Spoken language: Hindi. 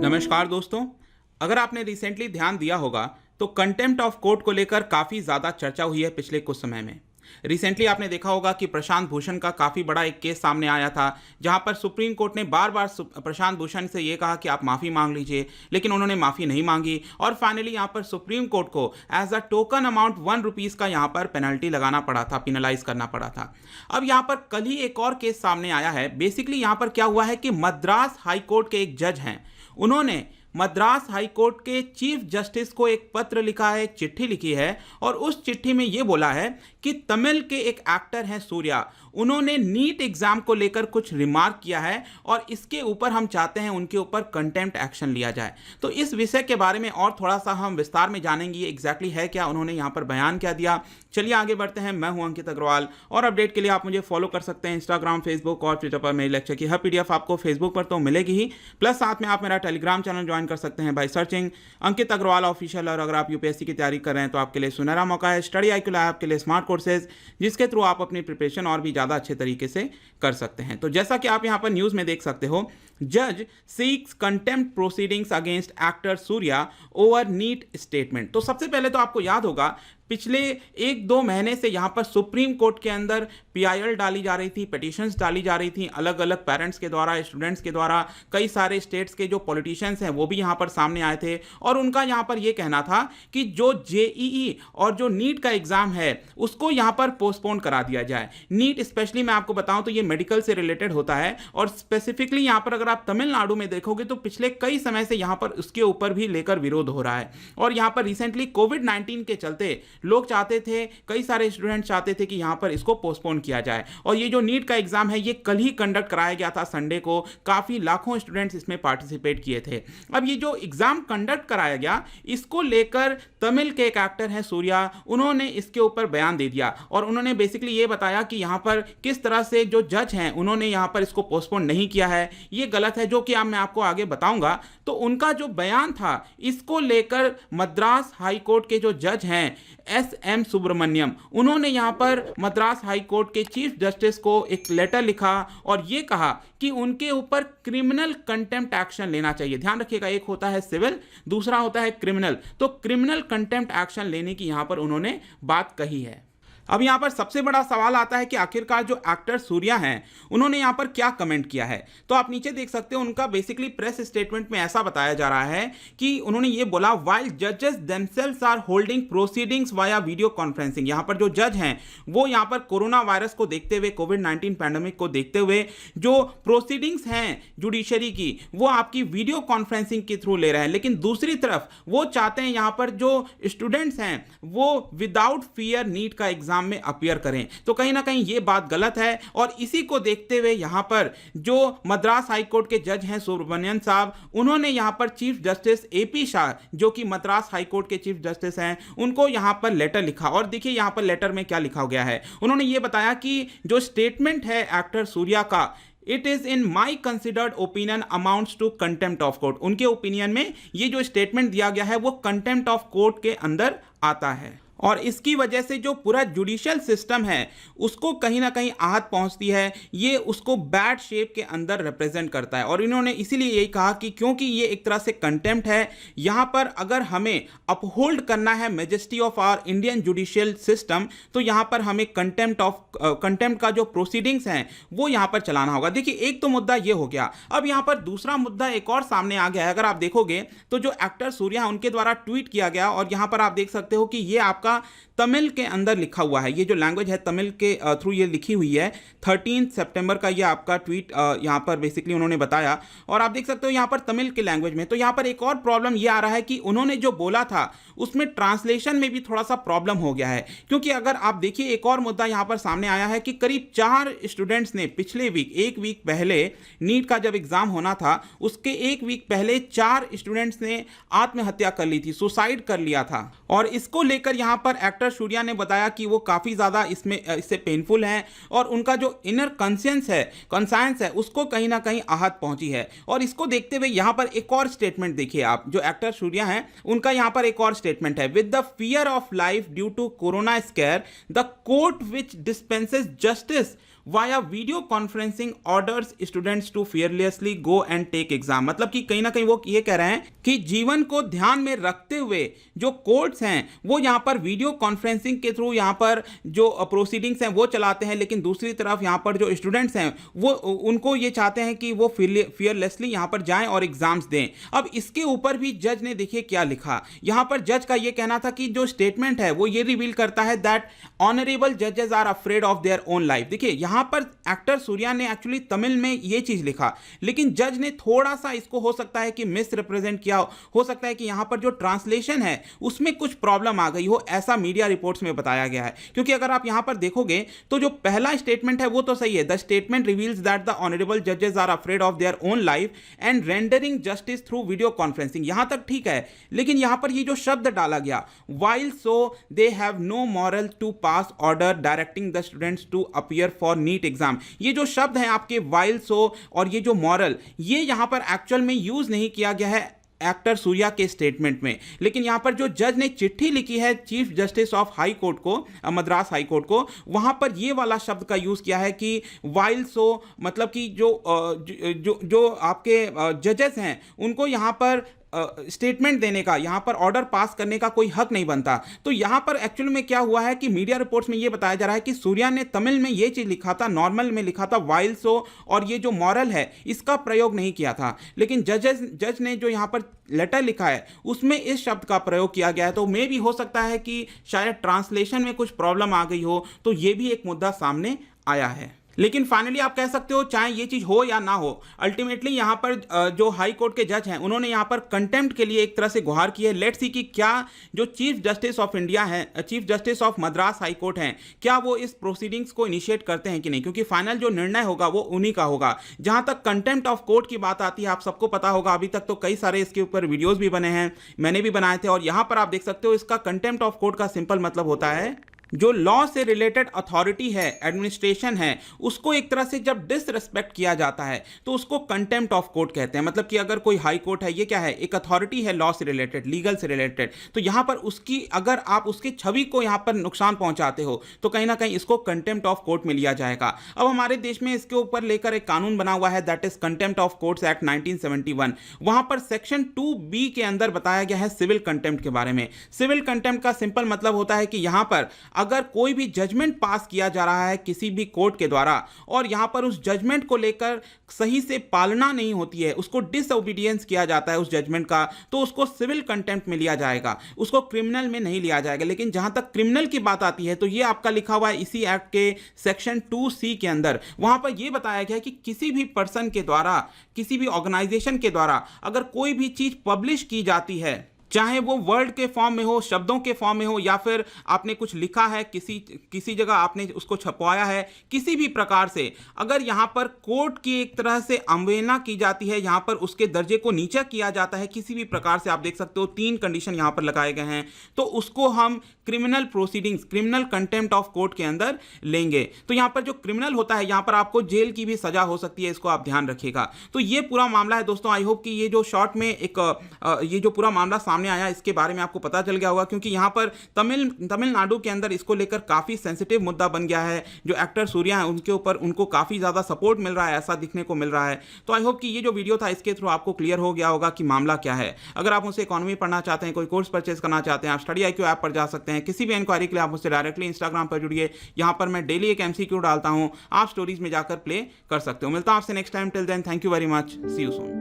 नमस्कार दोस्तों। अगर आपने रिसेंटली ध्यान दिया होगा तो कंटेम्प्ट ऑफ कोर्ट को लेकर काफ़ी ज़्यादा चर्चा हुई है पिछले कुछ समय में। रिसेंटली आपने देखा होगा कि प्रशांत भूषण का काफ़ी बड़ा एक केस सामने आया था, जहां पर सुप्रीम कोर्ट ने बार बार प्रशांत भूषण से ये कहा कि आप माफ़ी मांग लीजिए, लेकिन उन्होंने माफ़ी नहीं मांगी और फाइनली यहां पर सुप्रीम कोर्ट को एज अ टोकन अमाउंट ₹1 का यहां पर पेनल्टी लगाना पड़ा था, पिनलाइज करना पड़ा था। अब यहां पर कल ही एक और केस सामने आया है। बेसिकली यहां पर क्या हुआ है कि मद्रास हाई कोर्ट के एक जज हैं, उन्होंने मद्रास हाई कोर्ट के चीफ जस्टिस को एक पत्र लिखा है, एक चिट्ठी लिखी है और उस चिट्ठी में यह बोला है कि तमिल के एक एक्टर हैं सूर्या, उन्होंने नीट एग्जाम को लेकर कुछ रिमार्क किया है और इसके ऊपर हम चाहते हैं उनके ऊपर कंटेम्प्ट एक्शन लिया जाए। तो इस विषय के बारे में और थोड़ा सा हम विस्तार में जानेंगे एग्जैक्टली है क्या, उन्होंने यहाँ पर बयान क्या दिया। चलिए आगे बढ़ते हैं। मैं हूं अंकित अग्रवाल और अपडेट के लिए आप मुझे फॉलो कर सकते हैं इंस्टाग्राम, फेसबुक और ट्विटर पर। मेरी लेक्चर की हर पीडीएफ आपको फेसबुक पर तो मिलेगी ही, प्लस साथ में आप मेरा टेलीग्राम चैनल ज्वाइन कर सकते हैं by searching Ankit Agarwal official. और अगर आप यूपीएससी की तैयारी कर रहे हैं तो आपके लिए सुनहरा मौका है। स्टडी IQ लैब के लिए स्मार्ट कोर्सेज, जिसके थ्रू आप अपनी प्रिपरेशन और भी ज़्यादा अच्छे तरीके से कर सकते हैं। तो जैसा कि आप यहाँ पर न्यूज़ में देख सकते हो, जज seeks contempt proceedings against actor Suriya over NEET statement. तो सबसे पहले तो आपको याद होगा पिछले 1-2 महीने से यहाँ पर सुप्रीम कोर्ट के अंदर PIL डाली जा रही थी, पिटीशंस डाली जा रही थी अलग अलग पेरेंट्स के द्वारा, स्टूडेंट्स के द्वारा। कई सारे स्टेट्स के जो पॉलिटिशियंस हैं वो भी यहाँ पर सामने आए थे और उनका यहाँ पर ये कहना था कि जो JEE और जो नीट का एग्ज़ाम है उसको यहाँ पर पोस्टपोन करा दिया जाए। नीट स्पेशली मैं आपको बताऊँ तो ये मेडिकल से रिलेटेड होता है और स्पेसिफिकली यहाँ पर अगर आप तमिलनाडु में देखोगे तो पिछले कई समय से यहाँ पर उसके ऊपर भी लेकर विरोध हो रहा है। और यहाँ पर रिसेंटली कोविड-19 के चलते लोग चाहते थे, कई सारे स्टूडेंट चाहते थे कि यहां पर इसको पोस्टपोन किया जाए। और ये जो नीट का एग्जाम है ये कल ही कंडक्ट कराया गया था संडे को, काफी लाखों स्टूडेंट्स इसमें पार्टिसिपेट किए थे। अब ये जो एग्जाम कंडक्ट कराया गया इसको लेकर तमिल के एक एक्टर हैं सूर्या, उन्होंने इसके ऊपर बयान दे दिया और उन्होंने बेसिकली ये बताया कि यहां पर किस तरह से जो जज हैं उन्होंने यहां पर इसको पोस्टपोन नहीं किया है, ये गलत है, जो कि अब मैं आपको आगे बताऊंगा। तो उनका जो बयान था इसको लेकर मद्रास हाई कोर्ट के जो जज हैं SM सुब्रमण्यम, उन्होंने यहां पर मद्रास हाई कोर्ट के चीफ जस्टिस को एक लेटर लिखा और यह कहा कि उनके ऊपर क्रिमिनल कंटेम्प्ट एक्शन लेना चाहिए। ध्यान रखिएगा, एक होता है सिविल, दूसरा होता है क्रिमिनल। तो क्रिमिनल कंटेम्प्ट एक्शन लेने की यहां पर उन्होंने बात कही है। अब यहाँ पर सबसे बड़ा सवाल आता है कि आखिरकार जो एक्टर सूर्या हैं उन्होंने यहाँ पर क्या कमेंट किया है। तो आप नीचे देख सकते हो, उनका बेसिकली प्रेस स्टेटमेंट में ऐसा बताया जा रहा है कि उन्होंने ये बोला, व्हाइल जजेस themselves are holding proceedings via video conferencing. यहाँ पर जो जज हैं वो यहाँ पर कोरोना वायरस को देखते हुए, कोविड-19 पैंडेमिक को देखते हुए जो प्रोसीडिंग्स हैं जुडिशरी की वो आपकी वीडियो कॉन्फ्रेंसिंग के थ्रू ले रहे हैं, लेकिन दूसरी तरफ वो चाहते हैं यहाँ पर जो स्टूडेंट्स हैं वो विदाउट फियर नीट का एग्जाम में अपीयर करें। तो कहीं ना कहीं ये बात गलत है और इसी को देखते हुए यहां पर जो मद्रास हाई कोर्ट के जज हैं सुब्रमण्यन साहब, उन्होंने यहां पर चीफ जस्टिस AP शाह, जो कि मद्रास हाई कोर्ट के चीफ जस्टिस हैं, उनको यहां पर लेटर लिखा। और देखिए यहां पर लेटर में क्या लिखा गया है। उन्होंने ये बताया कि जो स्टेटमेंट है एक्टर सूर्या का, it is in my considered opinion amounts to contempt of court. उनके ओपिनियन में ये जो स्टेटमेंट दिया गया है वो कंटेम्प्ट ऑफ कोर्ट के अंदर आता है और इसकी वजह से जो पूरा जुडिशियल सिस्टम है उसको कहीं ना कहीं आहत पहुंचती है, ये उसको बैड शेप के अंदर रिप्रेजेंट करता है। और इन्होंने इसीलिए यही कहा कि क्योंकि ये एक तरह से कंटेम्प्ट है, यहाँ पर अगर हमें अपहोल्ड करना है majesty of our Indian judicial system तो यहाँ पर हमें कंटेम्प्ट का जो प्रोसीडिंग्स हैं वो यहाँ पर चलाना होगा। देखिए एक तो मुद्दा ये हो गया। अब यहाँ पर दूसरा मुद्दा एक और सामने आ गया है। अगर आप देखोगे तो जो एक्टर सूर्या उनके द्वारा ट्वीट किया गया और यहाँ पर आप देख सकते हो कि ये आपका तमिल के अंदर लिखा हुआ है, ये जो लैंग्वेज है तमिल के थ्रू ये लिखी हुई है। 13 सितंबर का ये आपका ट्वीट यहाँ पर बेसिकली उन्होंने बताया और आप देख सकते हो यहाँ पर तमिल के लैंग्वेज में। तो यहाँ पर एक और प्रॉब्लम ये आ रहा है कि उन्होंने जो बोला था उसमें ट्रांसलेशन में भी थोड़ा सा प्रॉब्लम हो गया है, क्योंकि अगर आप देखिए एक और मुद्दा यहाँ पर सामने आया है कि करीब 4 स्टूडेंट्स ने पिछले वीक, एक वीक पहले नीट का जब एग्जाम होना था उसके एक वीक पहले 4 स्टूडेंट्स ने आत्महत्या कर ली थी, सुसाइड कर लिया था। और इसको लेकर यहाँ पर एक्टर सूर्या ने बताया कि वो काफ़ी ज़्यादा इससे पेनफुल हैं और उनका जो इनर कॉन्साइंस है उसको कहीं ना कहीं आहत पहुंची है। और इसको देखते हुए यहाँ पर एक और स्टेटमेंट देखिए आप, जो एक्टर सूर्या हैं उनका यहाँ पर एक और स्टेटमेंट है, with the fear of life due to corona scare the court which dispenses justice via video conferencing orders students to fearlessly go and take exam. मतलब कि कहीं ना कहीं वो ये कह रहे हैं कि जीवन को ध्यान में रखते हुए जो कोर्ट्स हैं वो यहाँ पर वीडियो कॉन्फ्रेंसिंग के थ्रू यहाँ पर जो प्रोसीडिंग्स हैं वो चलाते हैं, लेकिन दूसरी तरफ यहाँ पर जो स्टूडेंट्स हैं वो उनको ये चाहते हैं कि वो फियरलेसली यहाँ पर जाएं और एग्जाम्स दें। अब इसके ऊपर भी जज ने देखिए क्या लिखा। यहाँ पर जज का ये कहना था कि जो स्टेटमेंट है वो ये रिवील करता है दैट ऑनरेबल जजेस are afraid of their own life. देखिए यहाँ पर एक्टर सूर्या ने एक्चुअली तमिल में ये चीज लिखा, लेकिन जज ने थोड़ा सा इसको हो सकता है कि मिस रिप्रेजेंट किया हो सकता है कि यहां पर जो ट्रांसलेशन है उसमें कुछ प्रॉब्लम आ गई हो, ऐसा मीडिया रिपोर्ट्स में बताया गया है। क्योंकि अगर आप यहां पर देखोगे तो जो पहला स्टेटमेंट है वो तो सही है, the statement reveals that the honourable जजेस are afraid of their own life and rendering justice through video conferencing, यहां तक ठीक है। लेकिन यहां पर ये जो शब्द डाला गया, while so they have no moral to pass order directing the students to appear for NEET exam, ये जो शब्द हैं आपके वाइल सो और ये जो मॉरल, ये यहां पर एक्चुअल में यूज नहीं किया गया है एक्टर सूर्या के स्टेटमेंट में। लेकिन यहां पर जो जज ने चिट्ठी लिखी है chief justice of high court को, मद्रास हाई कोर्ट को, वहां पर ये वाला शब्द का यूज किया है कि वाइल सो, मतलब कि जो आपके जजेस हैं उनको यहां पर स्टेटमेंट देने का, यहां पर ऑर्डर पास करने का कोई हक नहीं बनता। तो यहां पर एक्चुअल में क्या हुआ है कि मीडिया रिपोर्ट्स में यह बताया जा रहा है कि सूर्या ने तमिल में यह चीज लिखा था, नॉर्मल में लिखा था वाइल सो, और ये जो मॉरल है इसका प्रयोग नहीं किया था। लेकिन जज ने जो यहां पर लेटर लिखा है उसमें इस शब्द का प्रयोग किया गया है। तो मे भी हो सकता है कि शायद ट्रांसलेशन में कुछ प्रॉब्लम आ गई हो, तो यह भी एक मुद्दा सामने आया है। लेकिन फाइनली आप कह सकते हो चाहे ये चीज हो या ना हो, अल्टीमेटली यहां पर जो हाई कोर्ट के जज हैं उन्होंने यहां पर कंटेम्प्ट के लिए एक तरह से गुहार की है। लेट्स सी कि क्या जो चीफ जस्टिस ऑफ इंडिया है, chief justice of Madras high court हैं, क्या वो इस प्रोसीडिंग्स को इनिशिएट करते हैं कि नहीं, क्योंकि फाइनल जो निर्णय होगा वो उन्हीं का होगा। जहां तक कंटेम्प्ट ऑफ कोर्ट की बात आती है, आप सबको पता होगा अभी तक तो कई सारे इसके ऊपर वीडियोज भी बने हैं, मैंने भी बनाए थे, और यहां पर आप देख सकते हो इसका कंटेम्प्ट ऑफ कोर्ट का सिंपल मतलब होता है जो लॉ से रिलेटेड अथॉरिटी है, एडमिनिस्ट्रेशन है, उसको एक तरह से जब डिसरिस्पेक्ट किया जाता है तो उसको कंटेम्प्ट ऑफ कोर्ट कहते हैं। मतलब कि अगर कोई हाई कोर्ट है, ये क्या है, एक अथॉरिटी है लॉ से रिलेटेड, लीगल से रिलेटेड, तो यहां पर उसकी अगर आप उसकी छवि को यहां पर नुकसान पहुंचाते हो तो कहीं ना कहीं इसको कंटेम्प्ट ऑफ कोर्ट में लिया जाएगा। अब हमारे देश में इसके ऊपर लेकर एक कानून बना हुआ है, that is contempt of courts act 1971। वहां पर सेक्शन 2B के अंदर बताया गया है सिविल कंटेम्प्ट के बारे में। सिविल कंटेम्प्ट का सिंपल मतलब होता है कि यहां पर अगर कोई भी जजमेंट पास किया जा रहा है किसी भी कोर्ट के द्वारा और यहां पर उस जजमेंट को लेकर सही से पालना नहीं होती है, उसको डिसओबीडियंस किया जाता है उस जजमेंट का, तो उसको सिविल कंटेम्प्ट में लिया जाएगा, उसको क्रिमिनल में नहीं लिया जाएगा। लेकिन जहां तक क्रिमिनल की बात आती है तो यह आपका लिखा हुआ है इसी एक्ट के सेक्शन 2C के अंदर। वहां पर यह बताया गया है कि किसी भी पर्सन के द्वारा, किसी भी ऑर्गेनाइजेशन के द्वारा अगर कोई भी चीज पब्लिश की जाती है, चाहे वो वर्ड के फॉर्म में हो, शब्दों के फॉर्म में हो, या फिर आपने कुछ लिखा है, किसी जगह आपने उसको छपवाया है, किसी भी प्रकार से अगर यहाँ पर कोर्ट की एक तरह से अवहेलना की जाती है, यहाँ पर उसके दर्जे को नीचा किया जाता है किसी भी प्रकार से, आप देख सकते हो 3 कंडीशन यहाँ पर लगाए गए हैं, तो उसको हम criminal proceedings, criminal contempt of court के अंदर लेंगे। तो यहाँ पर जो क्रिमिनल होता है, यहाँ पर आपको जेल की भी सजा हो सकती है, इसको आप ध्यान रखिएगा। तो ये पूरा मामला है दोस्तों। आई होप कि ये जो शॉर्ट में ये जो पूरा मामला सामने आया इसके बारे में आपको पता चल गया होगा, क्योंकि यहां पर तमिलनाडु के अंदर इसको लेकर काफी सेंसिटिव मुद्दा बन गया है। जो एक्टर सूर्या हैं उनके ऊपर उनको काफी ज्यादा सपोर्ट मिल रहा है, ऐसा दिखने को मिल रहा है। तो आई होप कि ये जो वीडियो था इसके थ्रू आपको क्लियर हो गया होगा कि मामला क्या है। अगर आप मुझसे इकोनॉमी पढ़ना चाहते हैं, कोई कोर्स परचेज करना चाहते हैं, आप स्टडी IQ ऐप पर जा सकते हैं। किसी भी इंक्वायरी के लिए आप मुझसे डायरेक्टली इंस्टाग्राम पर जुड़िए, यहां पर मैं डेली एक MCQ डालता हूं, आप स्टोरीज में जाकर प्ले कर सकते हो। मिलता हूं आपसे next time, till then thank you very much, see you soon.